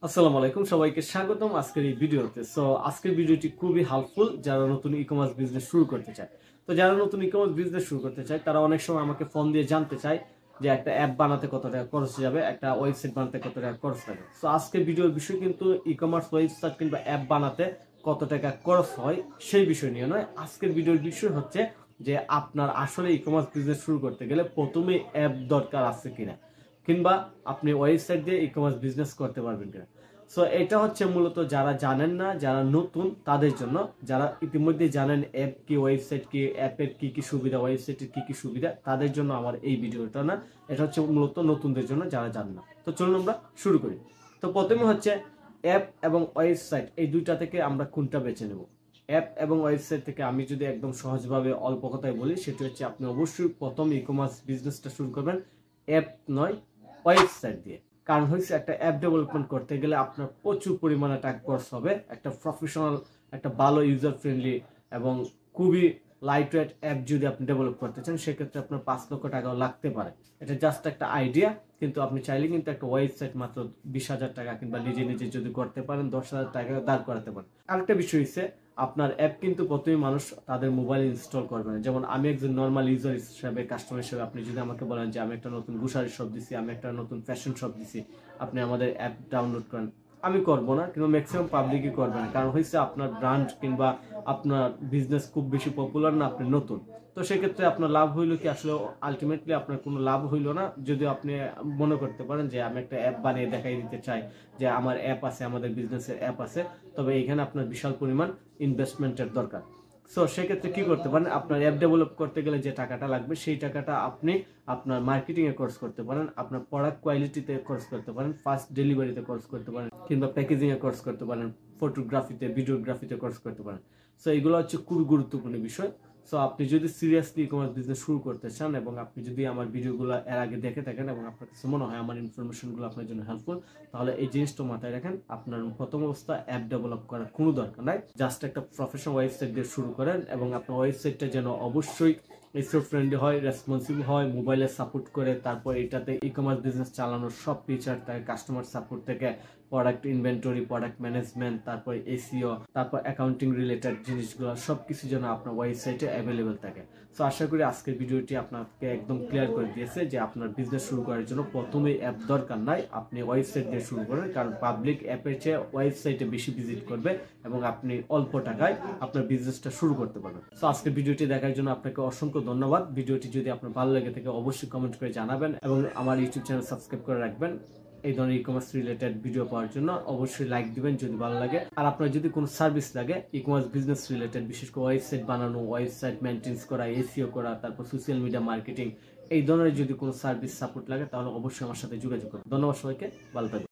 আসসালামু আলাইকুম সবাইকে স্বাগতম আজকের এই ভিডিওতে। সো আজকের ভিডিওটি খুবই হেল্পফুল যারা নতুন ই-কমার্স বিজনেস শুরু করতে চায়। তো যারা নতুন ই-কমার্স বিজনেস শুরু করতে চায় তারা অনেক সময় আমাকে ফোন দিয়ে জানতে চায় যে একটা অ্যাপ বানাতে কত টাকা খরচ যাবে, একটা ওয়েবসাইট বানাতে কত টাকা খরচ লাগে। সো আজকের ভিডিওর বিষয় কিন্তু ই-কমার্স ওয়েবসাইট কিংবা অ্যাপ বানাতে কত টাকা খরচ হয় সেই বিষয় নিয়ে নয়। আজকের ভিডিওর বিষয় হচ্ছে যে আপনার আসলে ই-কমার্স বিজনেস শুরু করতে গেলে প্রথমে অ্যাপ দরকার আছে কিনা, কিংবা আপনি ওয়েবসাইট দিয়ে ই-কমার্স বিজনেস করতে পারবেন কিনা। সো এটা হচ্ছে মূলত যারা জানেন না, যারা নতুন তাদের জন্য। যারা ইতিমধ্যে জানেন অ্যাপ কি, ওয়েবসাইট কি, অ্যাপের কি কি সুবিধা, ওয়েবসাইটের কি কি সুবিধা, তাদের জন্য আমার এই ভিডিওটা না। এটা হচ্ছে মূলত নতুনদের জন্য যারা জানেন না। তো চলুন আমরা শুরু করি। তো প্রথমে হচ্ছে অ্যাপ এবং ওয়েবসাইট, এই দুইটা থেকে আমরা কোনটা বেছে নেব। অ্যাপ এবং ওয়েবসাইট থেকে আমি যদি একদম সহজভাবে অল্প কথায় বলি, সেটা হচ্ছে আপনি অবশ্যই প্রথম ই কমার্স বিজনেসটা শুরু করবেন অ্যাপ নয় ওয়েবসাইট দিয়ে। কারণ হচ্ছে একটা অ্যাপ ডেভেলপমেন্ট করতে গেলে আপনার প্রচুর পরিমাণে টাকা খরচ হবে। একটা প্রফেশনাল, একটা ভালো ইউজার ফ্রেন্ডলি এবং খুবই লাইট ওয়েট অ্যাপ যদি আপনি ডেভেলপ করতে চান, সেক্ষেত্রে আপনার 5 লক্ষ টাকাও লাগতে পারে। এটা জাস্ট একটা আইডিয়া, কিন্তু আপনি চাইলে কিন্তু একটা ওয়েবসাইট মাত্র 20,000 টাকা কিংবা নিজে নিজে যদি করতে পারেন 10,000 টাকা দাঁড় করাতে পারেন। আরেকটা বিষয় হচ্ছে আপনার অ্যাপ কিন্তু প্রথমে মানুষ তাদের মোবাইলে ইনস্টল করবে না। যেমন আমি একজন নর্মাল ইউজার হিসেবে, কাস্টমার হিসেবে, আপনি যদি আমাকে বলেন যে আমি একটা নতুন গ্রোসারি শপ দিছি, আমি একটা নতুন ফ্যাশন শপ দিছি, আপনি আমাদের অ্যাপ ডাউনলোড করেন, আমি করব না, কিন্তু ম্যাক্সিমাম পাবলিকই করবে না। কারণ হচ্ছে আপনার ব্র্যান্ড কিংবা আপনার বিজনেস খুব বেশি পপুলার না, আপনি নতুন। তো সেক্ষেত্রে আপনার লাভ হইলো কি, আসলে আলটিমেটলি আপনার কোনো লাভ হইলো না। যদি আপনি মনে করতে পারেন যে আমি একটা অ্যাপ বানিয়ে দেখাই দিতে চাই যে আমার অ্যাপ আছে, আমাদের বিজনেসের অ্যাপ আছে, তবে এখানে আপনার বিশাল পরিমাণ ইনভেস্টমেন্টের দরকার। সো সেক্ষেত্রে কি করতে পারেন, আপনার অ্যাপ ডেভেলপ করতে গেলে যে টাকাটা লাগবে সেই টাকাটা আপনি আপনার মার্কেটিংয়ে খরচ করতে পারেন, আপনার প্রোডাক্ট কোয়ালিটিতে খরচ করতে পারেন, ফাস্ট ডেলিভারিতে খরচ করতে পারেন, কিংবা প্যাকেজিংয়ে খরচ করতে পারেন, ফটোগ্রাফিতে, ভিডিওগ্রাফিতে খরচ করতে পারেন। সো এগুলো হচ্ছে খুবই গুরুত্বপূর্ণ বিষয়। সো আপনি যদি সিরিয়াসলি ই-কমার্স বিজনেস শুরু করতে চান এবং আপনি যদি আমার ভিডিওগুলো এর আগে দেখে থাকেন এবং আপনার কাছে মনে হয় আমার ইনফরমেশনগুলো আপনার জন্য হেল্পফুল, তাহলে এই জিনিসটা মাথায় রাখেন। আপনার প্রথম অবস্থা অ্যাপ ডেভেলপ করার কোনো দরকার নাই। জাস্ট একটা প্রফেশনাল ওয়েবসাইট দিয়ে শুরু করেন এবং আপনার ওয়েবসাইটটা যেন অবশ্যই এসইও ফ্রেন্ডলি হয়, রেসপন্সিভ হয়, মোবাইলে সাপোর্ট করে, তারপর এটাতে ই-কমার্স বিজনেস চালানোর সব ফিচার থাকে, কাস্টমার সাপোর্ট থেকে প্রোডাক্ট ইনভেন্টরি, প্রোডাক্ট ম্যানেজমেন্ট, তারপর এসইও, তারপর অ্যাকাউন্টিং রিলেটেড জিনিসগুলো সবকিছু যেন আপনার ওয়েবসাইটে অ্যাভেলেবেল থাকে। সো আশা করি আজকের ভিডিওটি আপনাকে একদম ক্লিয়ার করে দিয়েছে যে আপনার বিজনেস শুরু করার জন্য প্রথমেই অ্যাপ দরকার নাই, আপনি ওয়েবসাইট দিয়ে শুরু করেন। কারণ পাবলিক অ্যাপের চেয়ে ওয়েবসাইটে বেশি ভিজিট করবে এবং আপনি অল্প টাকায় আপনার বিজনেসটা শুরু করতে পারবেন। সো আজকের ভিডিওটি দেখার জন্য আপনাকে অসংখ্য ধন্যবাদ। ভিডিওটি যদি আপনার ভালো লেগে থাকে অবশ্যই কমেন্ট করে জানাবেন এবং আমার ইউটিউব চ্যানেল সাবস্ক্রাইব করে রাখবেন। এই ধরনের ই-কমার্স রিলেটেড ভিডিও পাওয়ার জন্য অবশ্যই লাইক দিবেন যদি ভালো লাগে। আর আপনার যদি কোনো সার্ভিস লাগে ই-কমার্স বিজনেস রিলেটেড, বিশেষ করে ওয়েবসাইট বানানো, ওয়েবসাইট মেইনটেইন করা, এসইও করা, তারপর সোশ্যাল মিডিয়া মার্কেটিং, এই ধরনের যদি কোনো সার্ভিস সাপোর্ট লাগে তাহলে অবশ্যই আমার সাথে যোগাযোগ করুন। ধন্যবাদ সবাইকে, ভালো থাকবেন।